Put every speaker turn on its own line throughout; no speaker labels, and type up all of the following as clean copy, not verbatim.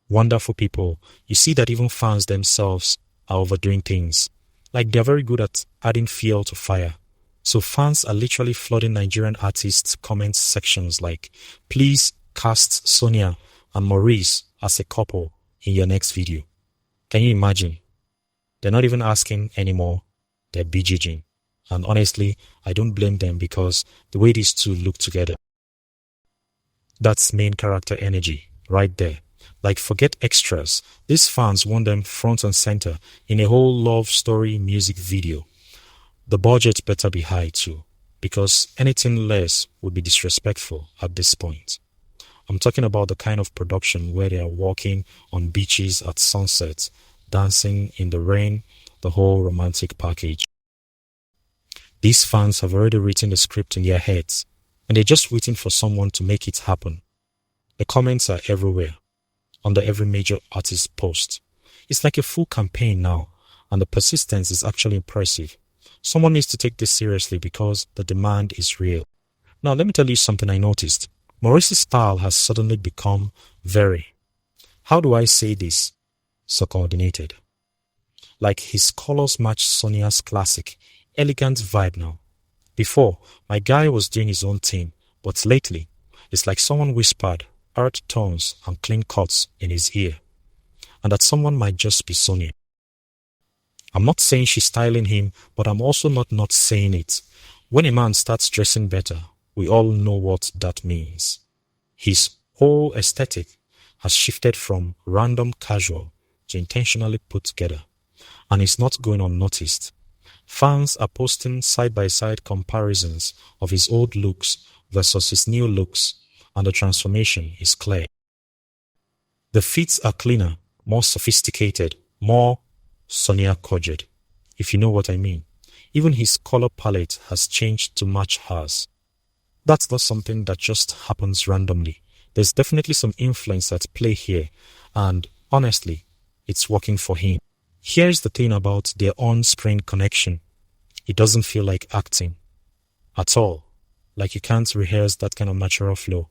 Wonderful people. You see that even fans themselves are overdoing things. Like they're very good at adding fuel to fire. So fans are literally flooding Nigerian artists' comment sections like, please cast Sonia and Maurice as a couple in your next video. Can you imagine? They're not even asking anymore. They're BGGing. And honestly, I don't blame them because the way these two look together, that's main character energy right there. Like forget extras. These fans want them front and center in a whole love story music video. The budget better be high too, because anything less would be disrespectful at this point. I'm talking about the kind of production where they are walking on beaches at sunset, dancing in the rain, the whole romantic package. These fans have already written the script in their heads, and they're just waiting for someone to make it happen. The comments are everywhere, under every major artist post. It's like a full campaign now, and the persistence is actually impressive. Someone needs to take this seriously because the demand is real. Now, let me tell you something I noticed. Maurice's style has suddenly become very, how do I say this, so-coordinated. Like his colors match Sonia's classic, elegant vibe now. Before, my guy was doing his own thing, but lately, it's like someone whispered earth tones and clean cuts in his ear. And that someone might just be Sonia. I'm not saying she's styling him, but I'm also not saying it. When a man starts dressing better, we all know what that means. His whole aesthetic has shifted from random casual to intentionally put together. And it's not going unnoticed. Fans are posting side-by-side comparisons of his old looks versus his new looks, and the transformation is clear. The fits are cleaner, more sophisticated, more Sonia Kojed, if you know what I mean. Even his color palette has changed to match hers. That's not something that just happens randomly. There's definitely some influence at play here, and honestly, it's working for him. Here's the thing about their on-screen connection. It doesn't feel like acting at all. Like you can't rehearse that kind of natural flow.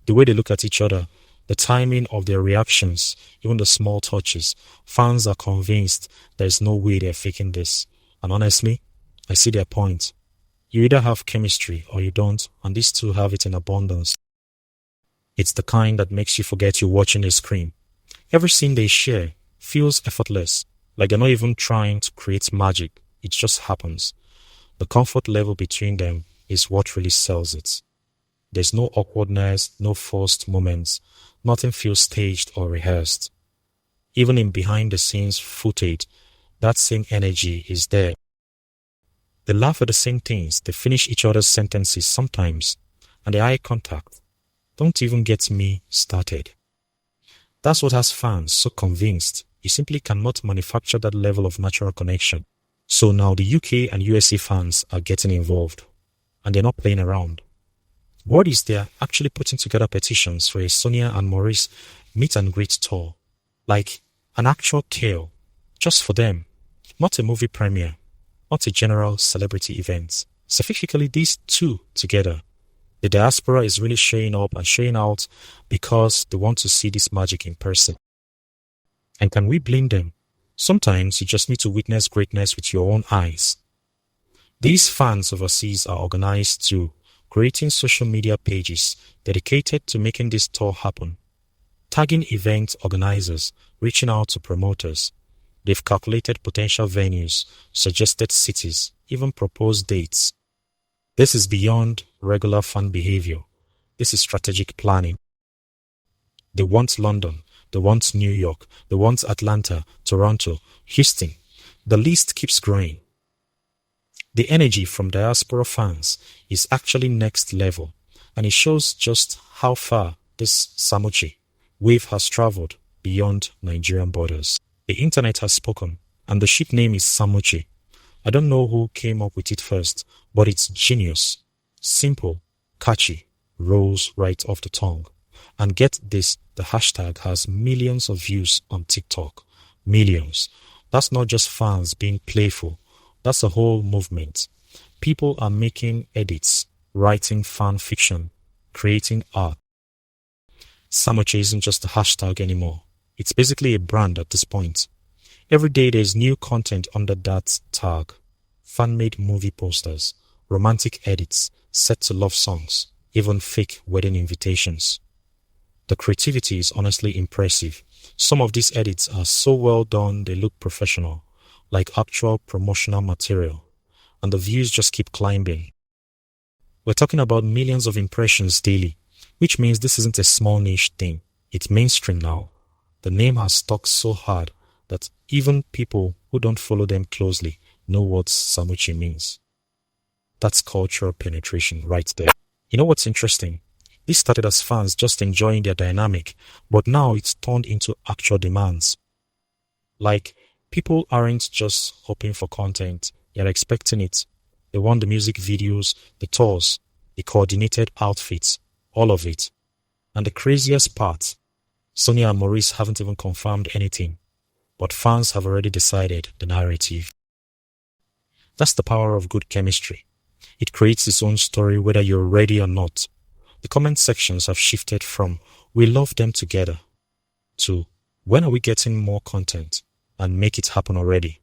The way they look at each other, the timing of their reactions, even the small touches, fans are convinced there's no way they're faking this. And honestly, I see their point. You either have chemistry or you don't, and these two have it in abundance. It's the kind that makes you forget you're watching a screen. Every scene they share feels effortless, like they're not even trying to create magic. It just happens. The comfort level between them is what really sells it. There's no awkwardness, no forced moments. Nothing feels staged or rehearsed. Even in behind-the-scenes footage, that same energy is there. They laugh at the same things. They finish each other's sentences sometimes. And the eye contact. Don't even get me started. That's what has fans so convinced. You simply cannot manufacture that level of natural connection. So now the UK and USA fans are getting involved. And they're not playing around. What is they're actually putting together petitions for a Sonia and Maurice meet and greet tour. Like an actual tale. Just for them. Not a movie premiere. Not a general celebrity event. Specifically these two together. The diaspora is really showing up and showing out because they want to see this magic in person. And can we blame them? Sometimes you just need to witness greatness with your own eyes. These fans overseas are organized to creating social media pages dedicated to making this tour happen, tagging event organizers, reaching out to promoters. They've calculated potential venues, suggested cities, even proposed dates. This is beyond regular fan behavior. This is strategic planning. They want London. They want New York. They want Atlanta, Toronto, Houston. The list keeps growing. The energy from diaspora fans is actually next level, and it shows just how far this Samui wave has traveled beyond Nigerian borders. The internet has spoken, and the ship name is Samui. I don't know who came up with it first, but it's genius. Simple, catchy, rolls right off the tongue. And get this, the hashtag has millions of views on TikTok. Millions. That's not just fans being playful. That's a whole movement. People are making edits, writing fan fiction, creating art. Samui isn't just a hashtag anymore. It's basically a brand at this point. Every day there's new content under that tag. Fan-made movie posters, romantic edits, set to love songs, even fake wedding invitations. The creativity is honestly impressive. Some of these edits are so well done they look professional, like actual promotional material, and the views just keep climbing. We're talking about millions of impressions daily, which means this isn't a small niche thing. It's mainstream now. The name has stuck so hard that even people who don't follow them closely know what Samui means. That's cultural penetration right there. You know what's interesting? This started as fans just enjoying their dynamic, but now it's turned into actual demands. Like, people aren't just hoping for content, they're expecting it. They want the music videos, the tours, the coordinated outfits, all of it. And the craziest part, Sonia and Maurice haven't even confirmed anything, but fans have already decided the narrative. That's the power of good chemistry. It creates its own story whether you're ready or not. The comment sections have shifted from "we love them together" to "when are we getting more content and make it happen already."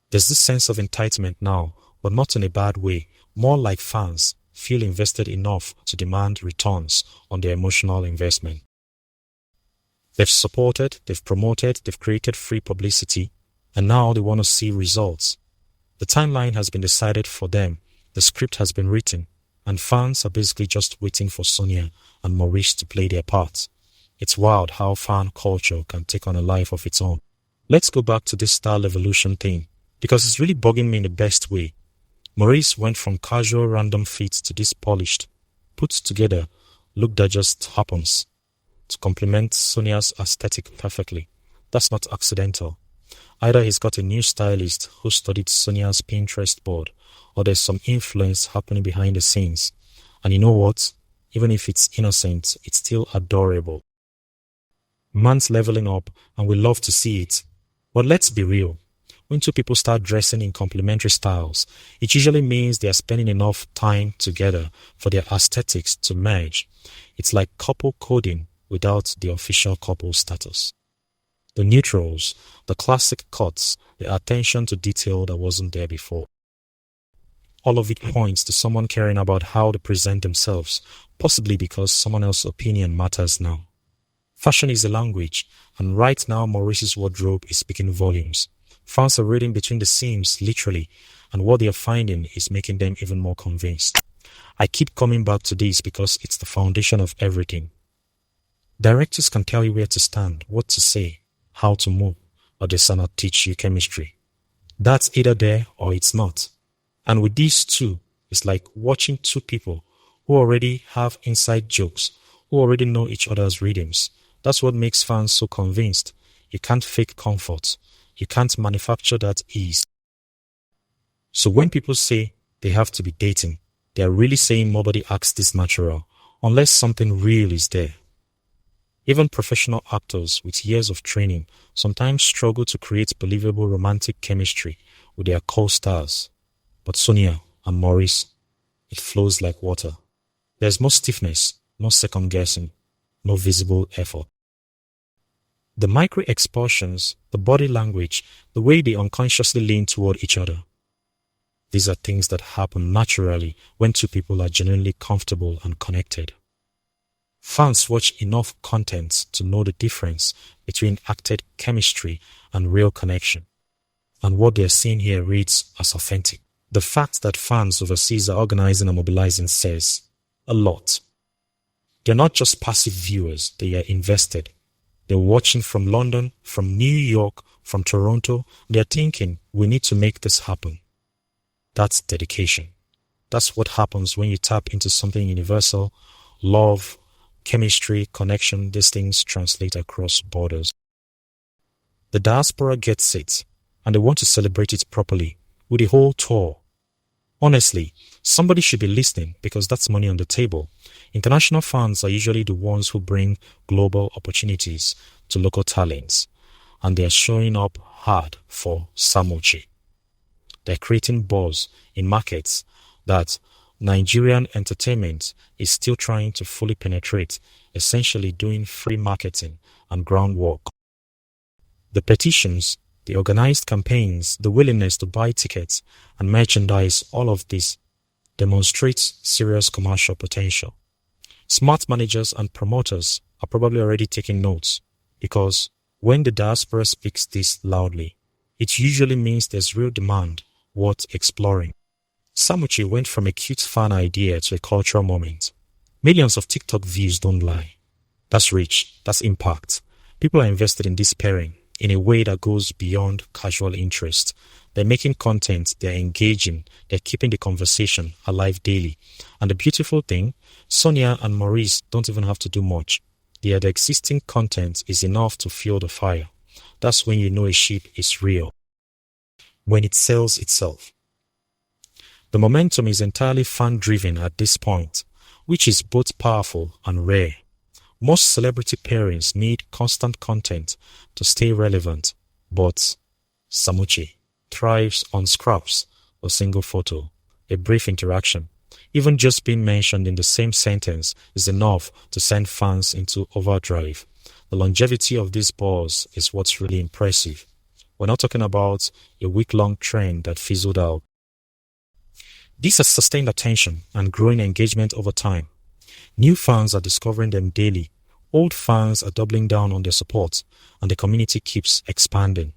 There's this sense of entitlement now, but not in a bad way, more like fans feel invested enough to demand returns on their emotional investment. They've supported, they've promoted, they've created free publicity, and now they want to see results. The timeline has been decided for them, the script has been written, and fans are basically just waiting for Sonia and Maurice to play their parts. It's wild how fan culture can take on a life of its own. Let's go back to this style evolution thing, because it's really bugging me in the best way. Maurice went from casual random fits to this polished, put together look that just happens to complement Sonia's aesthetic perfectly. That's not accidental. Either he's got a new stylist who studied Sonia's Pinterest board, or there's some influence happening behind the scenes. And you know what? Even if it's innocent, it's still adorable. Man's leveling up, and we love to see it. But let's be real. When two people start dressing in complementary styles, it usually means they are spending enough time together for their aesthetics to merge. It's like couple coding without the official couple status. The neutrals, the classic cuts, the attention to detail that wasn't there before. All of it points to someone caring about how they present themselves, possibly because someone else's opinion matters now. Fashion is a language, and right now Maurice's wardrobe is speaking volumes. Fans are reading between the seams, literally, and what they are finding is making them even more convinced. I keep coming back to this because it's the foundation of everything. Directors can tell you where to stand, what to say, how to move, but they cannot teach you chemistry. That's either there or it's not. And with these two, it's like watching two people who already have inside jokes, who already know each other's rhythms. That's what makes fans so convinced. You can't fake comfort. You can't manufacture that ease. So when people say they have to be dating, they are really saying nobody acts this natural, unless something real is there. Even professional actors with years of training sometimes struggle to create believable romantic chemistry with their co-stars. But Sonia and Maurice, it flows like water. There's no stiffness, no second guessing, no visible effort. The micro-expressions, the body language, the way they unconsciously lean toward each other. These are things that happen naturally when two people are genuinely comfortable and connected. Fans watch enough content to know the difference between acted chemistry and real connection. And what they're seeing here reads as authentic. The fact that fans overseas are organizing and mobilizing says a lot. They're not just passive viewers, they are invested. They're watching from London, from New York, from Toronto. They're thinking, we need to make this happen. That's dedication. That's what happens when you tap into something universal. Love, chemistry, connection, these things translate across borders. The diaspora gets it, and they want to celebrate it properly, with a whole tour. Honestly, somebody should be listening because that's money on the table. International fans are usually the ones who bring global opportunities to local talents, and they are showing up hard for Samui. They're creating buzz in markets that Nigerian entertainment is still trying to fully penetrate, essentially doing free marketing and groundwork. The petitions, the organized campaigns, the willingness to buy tickets and merchandise, all of this demonstrates serious commercial potential. Smart managers and promoters are probably already taking notes because when the diaspora speaks this loudly, it usually means there's real demand worth exploring. Samui went from a cute fan idea to a cultural moment. Millions of TikTok views don't lie. That's reach, that's impact. People are invested in this pairing in a way that goes beyond casual interest. They're making content, they're engaging, they're keeping the conversation alive daily. And the beautiful thing, Sonia and Maurice don't even have to do much. The existing content is enough to fuel the fire. That's when you know a ship is real. When it sells itself. The momentum is entirely fan-driven at this point, which is both powerful and rare. Most celebrity pairings need constant content to stay relevant, but Samui thrives on scraps, a single photo, a brief interaction. Even just being mentioned in the same sentence is enough to send fans into overdrive. The longevity of this buzz is what's really impressive. We're not talking about a week-long trend that fizzled out. This has sustained attention and growing engagement over time. New fans are discovering them daily. Old fans are doubling down on their support, and the community keeps expanding.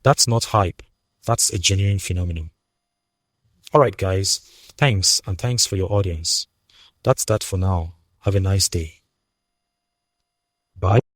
That's not hype. That's a genuine phenomenon. Alright guys, thanks and thanks for your audience. That's that for now. Have a nice day. Bye.